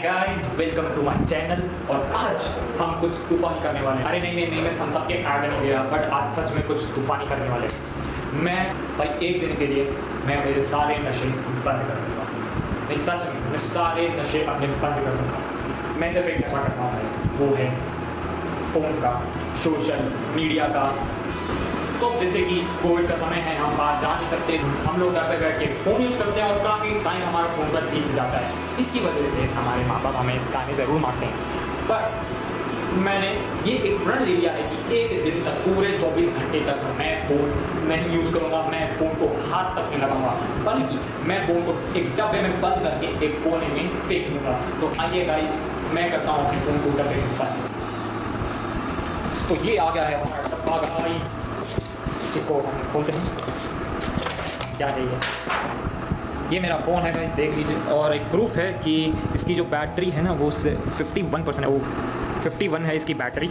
Guys, welcome to my channel. और आज हम कुछ तूफानी करने वाले हैं। अरे नहीं, मैं हम सबके ऐड नहीं गया, बट आज सच में कुछ तूफानी करने वाले हैं। मैं भाई एक दिन के लिए मैं मेरे सारे नशे बंद कर दूँगा। नहीं सच में, मैं सारे नशे अपने बंद कर दूँगा। मैं सिर्फ एक नशा करता हूँ भाई, वो है फ़ोन का, सोशल मीडिया का। तो जैसे कि कोविड का समय है, हम बाहर जा नहीं सकते, हम लोग घर पे बैठ के फ़ोन यूज़ करते हैं और काफ़ी टाइम हमारा फ़ोन पर बीत जाता है। इसकी वजह से हमारे माँ बाप हमें ताने ज़रूर मारते हैं, पर मैंने ये एक प्रण ले लिया है कि एक दिन तक पूरे 24 घंटे तक मैं फ़ोन नहीं यूज़ करूँगा, मैं फ़ोन को हाथ तक नहीं लगाऊंगा, बल्कि मैं फ़ोन को एक डब्बे में बंद करके एक कोने में फेंक दूँगा। तो आइए गाइस, मैं करता हूँ अपने फ़ोन को डब्बे में बंद। तो ये आ गया है हमारा डब्बा गाइस, इसको हम खोलते हैं। क्या चाहिए? ये मेरा फ़ोन है गाइस, देख लीजिए। और एक प्रूफ है कि इसकी जो बैटरी है ना वो 51% है, वो 51 है इसकी बैटरी,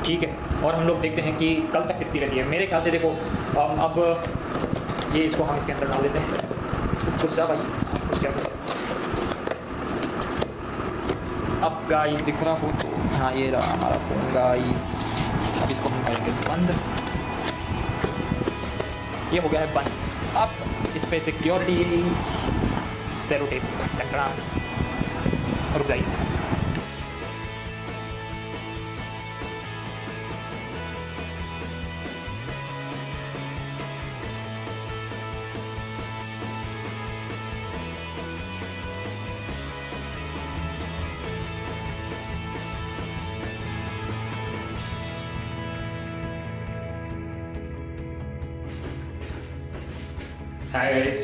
ठीक है। और हम लोग देखते हैं कि कल तक कितनी रहती है। मेरे ख्याल से देखो, अब ये इसको हम इसके अंदर डाल देते हैं। कुछ जा भाई, कुछ क्या अब गाइस दिख रहा हो तो हाँ, ये रहा हमारा फ़ोन गाइस। अब इसको हम करेंगे बंद। ये हो गया है बंद। अब इस पर सिक्योरिटी सेलो टेप टकरा, रुक जाइए। हाय गाइस,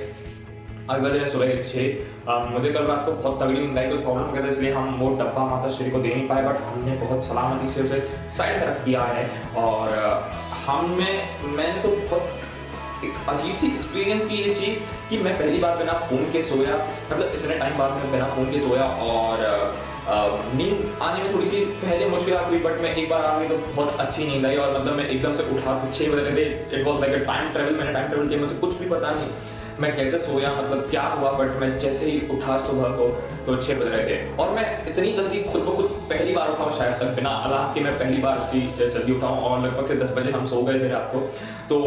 अभी बज रहे सुबह 6। मुझे कल रात को बहुत तगड़ी नींद आई, कुछ प्रॉब्लम हो गया था, इसलिए हम वो डब्बा माता श्री को दे नहीं पाए, बट हमने बहुत सलामती से उसे साइड में रख दिया है। और मैंने तो बहुत एक अजीब सी एक्सपीरियंस की ये चीज़ कि मैं पहली बार बिना फ़ोन के सोया, मतलब इतने टाइम बाद मैं बिना फ़ोन के सोया। और नींद आने में थोड़ी सी पहले मुश्किल हुई, बट मैं एक बार आ गई तो बहुत अच्छी नींद आई। और मतलब मैं एकदम से उठा तो 6 बजे थे। It was like a time travel. मैंने टाइम ट्रेवल किया, मुझे कुछ भी पता नहीं मैं कैसे सोया, मतलब क्या हुआ, बट मैं जैसे ही उठा सुबह को तो 6 बज रहे थे। और मैं इतनी जल्दी खुद ब खुद पहली बार उठा हूँ शायद तक, बिना अलार्म के मैं पहली बार इतनी जल्दी उठा हूँ। और लगभग से 10 बजे हम सो गए थे रात को। तो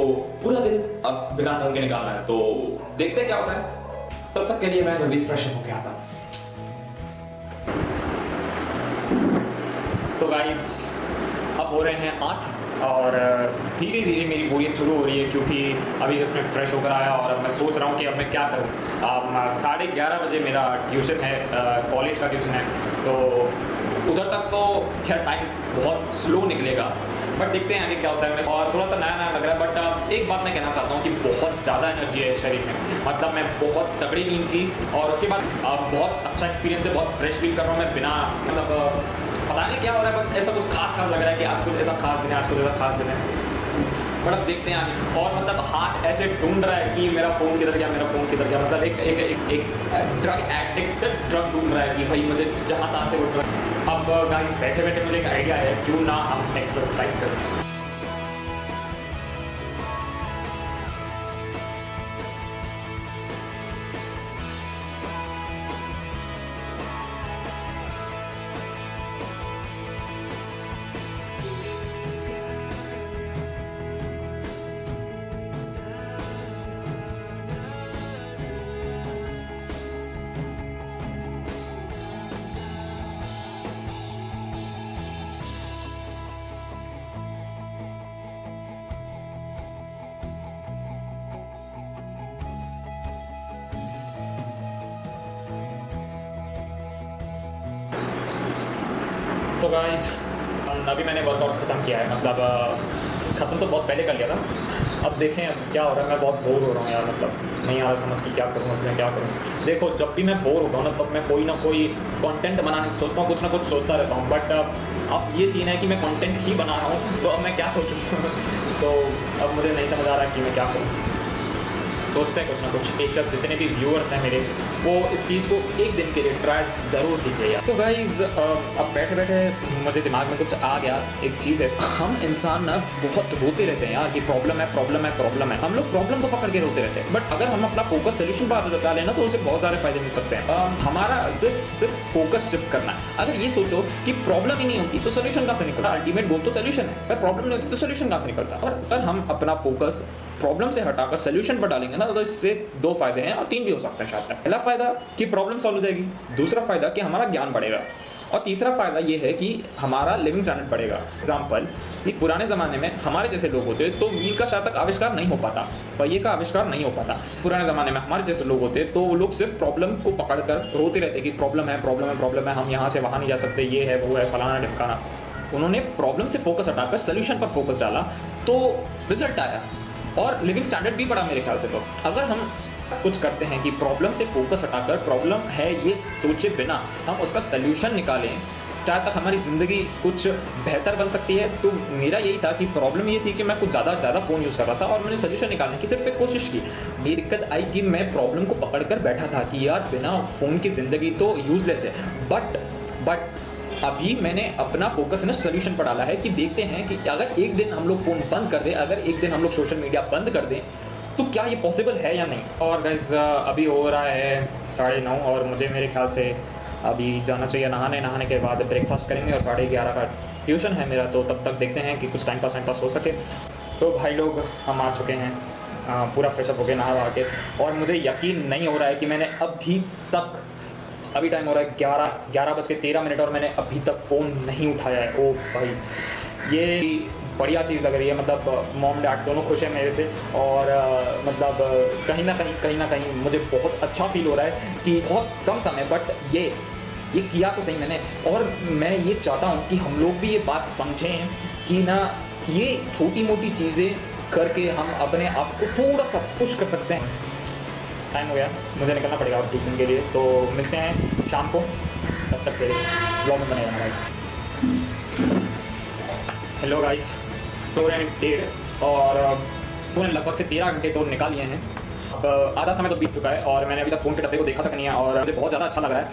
पूरा दिन अब बिना फ़ोन के निकालना है, तो देखते हैं क्या होता है। तब तक के लिए मैं जल्दी फ्रेश हो गया था। तो गाइस, अब हो रहे हैं 8 और धीरे धीरे मेरी बोरियत शुरू हो रही है, क्योंकि अभी जस्ट मैं फ्रेश होकर आया और अब मैं सोच रहा हूँ कि अब मैं क्या करूँ। 11:30 बजे मेरा ट्यूशन है, कॉलेज का ट्यूशन है, तो उधर तक तो खैर टाइम बहुत स्लो निकलेगा, बट देखते हैं आगे क्या होता है। और थोड़ा सा नया नया लग रहा है, बट एक बात मैं कहना चाहता हूँ कि बहुत ज़्यादा एनर्जी है शरीर में। मतलब मैं बहुत तगड़ी नींद की और उसके बाद बहुत अच्छा एक्सपीरियंस है, बहुत फ्रेश फील कर रहा हूँ मैं बिना, मतलब पता नहीं क्या हो रहा है, बस ऐसा कुछ खास लग रहा है कि आज कुछ ऐसा खास दिन है, आज कुछ ऐसा खास दिन है। बट अब देखते हैं आगे। और मतलब हाथ ऐसे ढूंढ रहा है कि मेरा फ़ोन किधर गया, मेरा फ़ोन किधर गया। मतलब एक ड्रग एडिक्टेड ड्रग ढूंढ रहा है कि भाई मुझे जहाँ तहाँ से उठ रहा है। अब गाइस, बैठे बैठे मुझे एक आइडिया है, क्यों ना हम एक्सरसाइज करें। तो गाइस, अभी मैंने वर्कआउट ख़त्म किया है, मतलब ख़त्म तो बहुत पहले कर लिया था। अब देखें अब क्या हो रहा है। मैं बहुत बोर हो रहा हूँ यार, मतलब नहीं आ रहा समझ कि क्या करूँ, अब मैं क्या करूँ। देखो, जब भी मैं बोर होता हूँ ना, तब मैं कोई ना कोई कंटेंट बनाने की सोचता हूँ, कुछ ना कुछ सोचता रहता हूँ। बट अब ये सीन है कि मैं कंटेंट ही बना रहा हूँ, तो अब मैं क्या सोचूँ तो अब मुझे नहीं समझ आ रहा है कि मैं क्या करूँ। सोचते हैं कुछ ना कुछ। एक जब जितने भी व्यूअर्स हैं मेरे, वो इस चीज़ को एक दिन के लिए ट्राई ज़रूर कीजिए यार। तो गाइज अब बैठे बैठे मुझे दिमाग में कुछ आ गया, एक चीज़ है, हम इंसान ना बहुत रोते रहते हैं यार कि प्रॉब्लम है प्रॉब्लम है प्रॉब्लम है। हम लोग प्रॉब्लम को पकड़ के रोते रहते हैं, बट अगर हम अपना फोकस सोल्यूशन पर डालें ना, तो उसे बहुत सारे फायदे मिल सकते हैं। हमारा सिर्फ फोकस शिफ्ट करना है। अगर ये सोचो कि प्रॉब्लम ही नहीं होती तो सोल्यूशन कहाँ से निकलता? अल्टीमेट गोल तो सोल्यूशन है, अगर प्रॉब्लम नहीं होती तो सोल्यूशन कहाँ से निकलता? और सर हम अपना फोकस प्रॉब्लम से हटाकर सोल्यूशन पर डालेंगे ना, तो इससे 2 फायदे हैं, और 3 भी हो सकते हैं शायद। पहला फायदा कि प्रॉब्लम सॉल्व हो जाएगी, दूसरा फायदा कि हमारा ज्ञान बढ़ेगा, और तीसरा फायदा ये है कि हमारा लिविंग स्टैंडर्ड बढ़ेगा। एग्जाम्पल कि पुराने ज़माने में हमारे जैसे लोग होते तो व्हील का शायद तक आविष्कार नहीं हो पाता, पहिए का आविष्कार नहीं हो पाता। पुराने ज़माने में हमारे जैसे लोग होते तो वो लोग सिर्फ प्रॉब्लम को पकड़कर रोते रहते कि प्रॉब्लम है प्रॉब्लम है प्रॉब्लम है, हम यहाँ से वहाँ नहीं जा सकते, ये है वो है फलाना ढिमकाना। उन्होंने प्रॉब्लम से फोकस हटाकर सोल्यूशन पर फोकस डाला, तो रिजल्ट आया और लिविंग स्टैंडर्ड भी बढ़ा मेरे ख्याल से। तो अगर हम कुछ करते हैं कि प्रॉब्लम से फोकस हटाकर प्रॉब्लम है ये सोचे बिना हम उसका सोल्यूशन निकालें, चाहे तक हमारी ज़िंदगी कुछ बेहतर बन सकती है। तो मेरा यही था कि प्रॉब्लम ये थी कि मैं कुछ ज़्यादा फ़ोन यूज़ कर रहा था, और मैंने सोल्यूशन निकालने की सिर्फ एक कोशिश की। ये दिक्कत आई कि मैं प्रॉब्लम को पकड़ कर बैठा था कि यार बिना फ़ोन की ज़िंदगी तो यूज़लेस है। बट अभी मैंने अपना फोकस ना सोल्यूशन पर डाला है कि देखते हैं कि अगर एक दिन हम लोग फ़ोन बंद कर दें, अगर एक दिन हम लोग सोशल मीडिया बंद कर दें, तो क्या ये पॉसिबल है या नहीं। और गाइस अभी हो रहा है 9:30, और मुझे मेरे ख्याल से अभी जाना चाहिए नहाने के बाद ब्रेकफास्ट करेंगे, और 11:30 का ट्यूशन है मेरा, तो तब तक देखते हैं कि कुछ टाइम पास हो सके। तो भाई लोग हम आ चुके हैं, पूरा फ्रेशअप हो गए नहा के, और मुझे यकीन नहीं हो रहा है कि मैंने अभी टाइम हो रहा है 11:13 और मैंने अभी तक फ़ोन नहीं उठाया है। ओ भाई, ये बढ़िया चीज़ लग रही है। मतलब मॉम डैड दोनों खुश हैं मेरे से, और मतलब कहीं ना कहीं मुझे बहुत अच्छा फील हो रहा है कि बहुत कम समय बट ये किया तो सही मैंने। और मैं ये चाहता हूँ कि हम लोग भी ये बात समझें कि ना, ये छोटी मोटी चीज़ें करके हम अपने आप को थोड़ा सा पुश कर सकते हैं। टाइम हो गया, मुझे निकलना पड़ेगा अब ट्यूशन के लिए, तो मिलते हैं शाम को। तब तक फिर ब्लॉग में बने रहना गाइस। हेलो गाइस, 2:30 और मैंने लगभग से 13 घंटे तो निकाल लिए हैं। अब आधा समय तो बीत चुका है, और मैंने अभी तक फ़ोन के डब्बे को देखा तक नहीं है, और मुझे बहुत ज़्यादा अच्छा लग रहा है।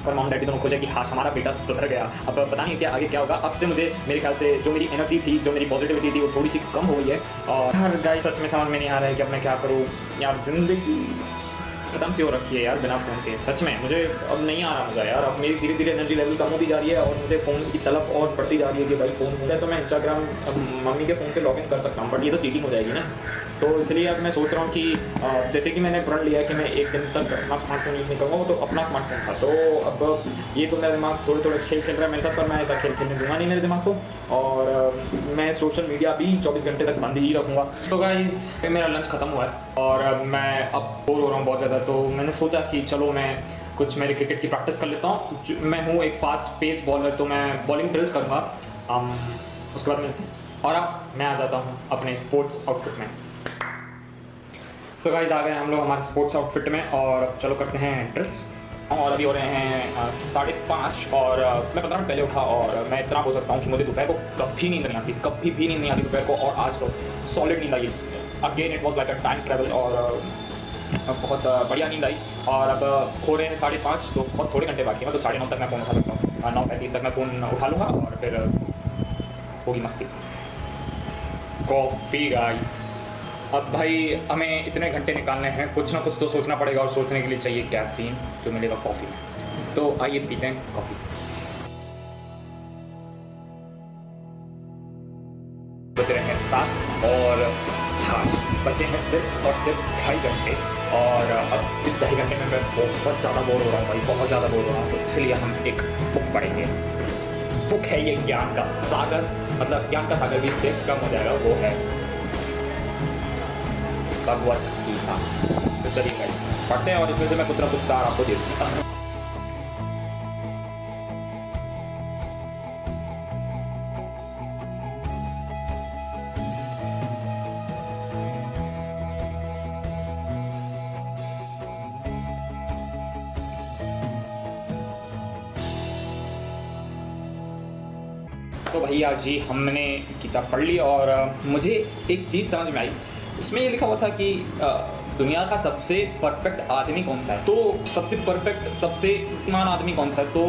पर मॉम डैडी दोनों खुश है कि हाँ हमारा बेटा सुधर गया। अब पता नहीं क्या आगे क्या होगा। अब से मुझे मेरे ख्याल से जो मेरी एनर्जी थी, जो मेरी पॉजिटिविटी थी, वो थोड़ी सी कम हो गई है। और हर गाइस सच में समझ में नहीं आ रहा है कि अब मैं क्या करूँ यार। ज़िंदगी खत्म सी हो रखी है यार बिना फ़ोन के। सच में मुझे अब नहीं आ रहा मज़ा यार। अब मेरी धीरे धीरे एनर्जी लेवल कम होती जा रही है, और मुझे फ़ोन की तलब और बढ़ती जा रही है कि भाई फ़ोन है तो मैं इंस्टाग्राम मम्मी के फ़ोन से लॉगिन कर सकता हूँ, बट ये तो चीटिंग हो जाएगी ना। तो इसलिए अब मैं सोच रहा हूँ कि जैसे कि मैंने प्रण लिया है कि मैं एक दिन तक अपना स्मार्टफोन यूज़ नहीं करूँगा, तो अपना स्मार्टफोन था। तो अब ये तो मेरा दिमाग थोड़े खेल खेल रहा है मेरे साथ, पर मैं ऐसा खेल खेलने दूंगा नहीं मेरे दिमाग को, और मैं सोशल मीडिया भी 24 घंटे तक बंद ही रखूँगा। तो गाइस मेरा लंच ख़त्म हुआ है, और मैं अब बोर हो रहा हूँ बहुत ज़्यादा। तो मैंने सोचा कि चलो मैं कुछ मेरे क्रिकेट की प्रैक्टिस कर लेता हूँ। मैं हूँ एक फास्ट पेस बॉलर, तो मैं बॉलिंग ड्रिल्स करूँगा, उसके बाद मिलते हैं। और अब मैं आ जाता हूँ अपने स्पोर्ट्स आउटफिट में। तो गाइस आ गए हम लोग हमारे स्पोर्ट्स आउटफिट में, और अब चलो करते हैं ड्रिल्स। और अभी हो रहे हैं 5:30, और मैं 15 मिनट पहले उठा, और मैं इतना बोल सकता हूँ कि मुझे दोपहर को कभी नींद नहीं आती, कभी भी नींद नहीं आती दोपहर को, और आज तो सॉलिड नींद आई। Again it was like a time travel, और बहुत बढ़िया नींद आई। और अब हो रहे हैं 5:30, तो बहुत थोड़े घंटे बाकी हैं, तो 9:30 तक मैं फ़ोन उठा सकता हूँ। 9:35 तक मैं फ़ोन उठा लूँगा, और फिर होगी मस्ती। कॉफ़ी गाइस, अब भाई हमें इतने घंटे निकालने हैं, कुछ ना कुछ तो सोचना पड़ेगा, और सोचने के लिए चाहिए कैफीन, जो मिलेगा कॉफ़ी में। तो आइए पीते हैं कॉफ़ी। बचे रहेंगे 7, और हाँ बचे हैं सिर्फ और सिर्फ 2.5 घंटे, और अब इस 2.5 घंटे में मैं बहुत ज़्यादा बोर हो रहा हूँ भाई, बहुत ज़्यादा बोर हो रहा हूँ। तो इसलिए हम एक बुक पढ़ेंगे। बुक है ये ज्ञान का सागर, मतलब ज्ञान का सागर भी सिर्फ कम हो जाएगा, वो है भगवत गीता। तो चलिए पढ़ते हैं, और इसमें से मैं कुछ ना कुछ सार आपको दे दूँगा। तो भैया जी हमने किताब पढ़ ली, और मुझे एक चीज़ समझ में आई। उसमें ये लिखा हुआ था कि दुनिया का सबसे परफेक्ट आदमी कौन सा है, तो सबसे परफेक्ट सबसे मान आदमी कौन सा है, तो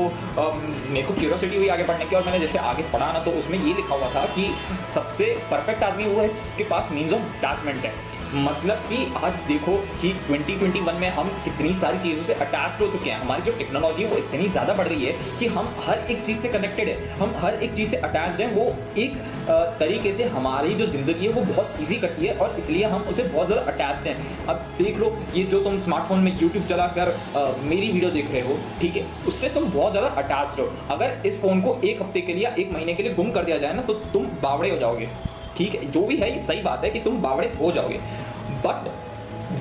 मेरे को क्यूरियोसिटी हुई आगे पढ़ने की, और मैंने जैसे आगे पढ़ा ना तो उसमें ये लिखा हुआ था कि सबसे परफेक्ट आदमी वो है जिसके पास मीन्स ऑफ अटैचमेंट है। मतलब कि आज देखो कि 2021 में हम कितनी सारी चीज़ों से अटैच हो चुके हैं। हमारी जो टेक्नोलॉजी है वो इतनी ज़्यादा बढ़ रही है कि हम हर एक चीज़ से कनेक्टेड है, हम हर एक चीज़ से अटैच्ड हैं। वो एक तरीके से हमारी जो ज़िंदगी है वो बहुत ईजी करती है और इसलिए हम उसे बहुत ज़्यादा अटैच्ड हैं। अब देख लो, ये जो तुम स्मार्टफोन में यूट्यूब चलाकर मेरी वीडियो देख रहे हो, ठीक है, उससे तुम बहुत ज़्यादा अटैच्ड हो। अगर इस फ़ोन को एक हफ्ते के लिए या एक महीने के लिए गुम कर दिया जाए ना तो तुम बावड़े हो जाओगे। ठीक है, जो भी है ये सही बात है कि तुम बावड़े हो जाओगे, बट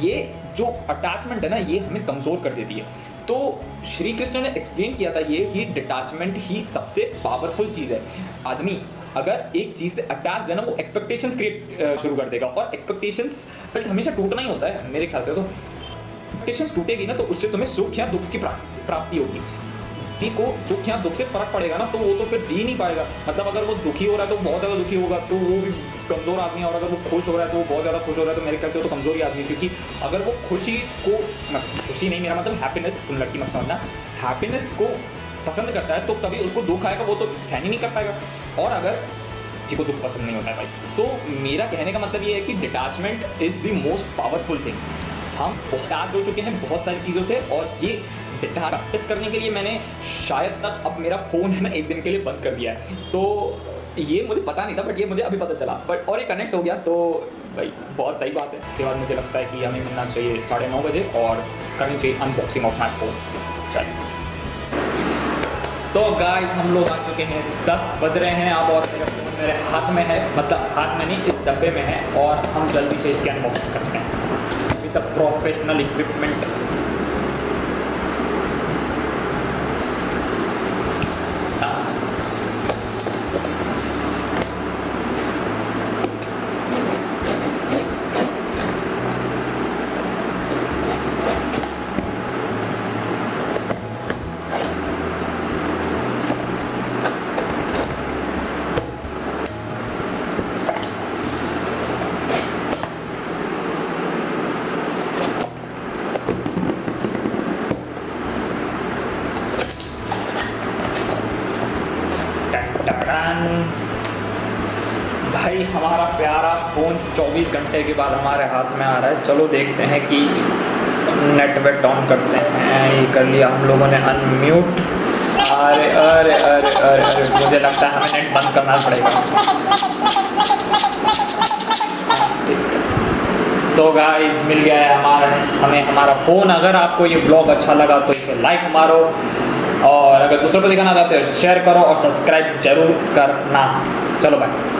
ये जो अटैचमेंट है ना ये हमें कमज़ोर कर देती है। तो श्री कृष्ण ने एक्सप्लेन किया था ये कि डिटैचमेंट ही सबसे पावरफुल चीज़ है। आदमी अगर एक चीज़ से अटैच है ना वो एक्सपेक्टेशंस क्रिएट शुरू कर देगा, और एक्सपेक्टेशंस हमेशा टूटना ही होता है मेरे ख्याल से। तो एक्सपेक्टेशंस टूटेगी ना तो उससे तुम्हें सुख या दुख की प्राप्ति होगी। को सुख या दुख से फर्क पड़ेगा ना तो वो तो फिर जी नहीं पाएगा। मतलब अगर वो दुखी हो रहा है तो बहुत ज़्यादा दुखी होगा तो वो भी कमज़ोर आदमी है, और अगर वो खुश हो रहा है तो वो बहुत ज़्यादा खुश हो रहा है तो मेरे ख्याल से वो तो कमज़ोर ही आदमी है। क्योंकि अगर वो खुशी को, खुशी नहीं, मेरा मतलब हैप्पीनेस, तुम लड़की मत समझना, हैप्पीनेस को पसंद करता है तो कभी उसको दुख आएगा वो तो सहन ही नहीं कर पाएगा। और अगर किसी को दुख पसंद नहीं होता है भाई, तो मेरा कहने का मतलब ये है कि detachment is the most powerful thing. हम अटैच हो चुके हैं बहुत सारी चीज़ों से, और ये प्रैक्टिस करने के लिए मैंने शायद तक अब मेरा फ़ोन है ना एक दिन के लिए बंद कर दिया है। तो ये मुझे पता नहीं था, बट ये मुझे अभी पता चला, बट और ये कनेक्ट हो गया तो भाई बहुत सही बात है। उसके बाद मुझे लगता है कि हमें मिलना चाहिए 9:30 बजे और करनी चाहिए अनबॉक्सिंग ऑफ माई फ़ोन। चलिए, तो गाइस हम लोग आ चुके हैं, 10 बज रहे हैं अब, और मेरे हाथ में है, मतलब हाथ में नहीं इस डब्बे में है, और हम जल्दी से इसके अनबॉक्सिंग करते हैं विद द प्रोफेशनल इक्विपमेंट। भाई हमारा प्यारा फ़ोन 24 घंटे के बाद हमारे हाथ में आ रहा है। चलो देखते हैं कि नेट वेट ऑन करते हैं। ये कर लिया हम लोगों ने अनम्यूट। अरे अरे अरे अरे अरे मुझे लगता है हमें नेट बंद करना पड़ेगा। ठीक है, तो गाइस मिल गया है हमें हमारा फ़ोन। अगर आपको ये ब्लॉग अच्छा लगा तो इसे लाइक मारो, और अगर दूसरों को दिखाना चाहते हो शेयर करो, और सब्सक्राइब जरूर करना। चलो बाय।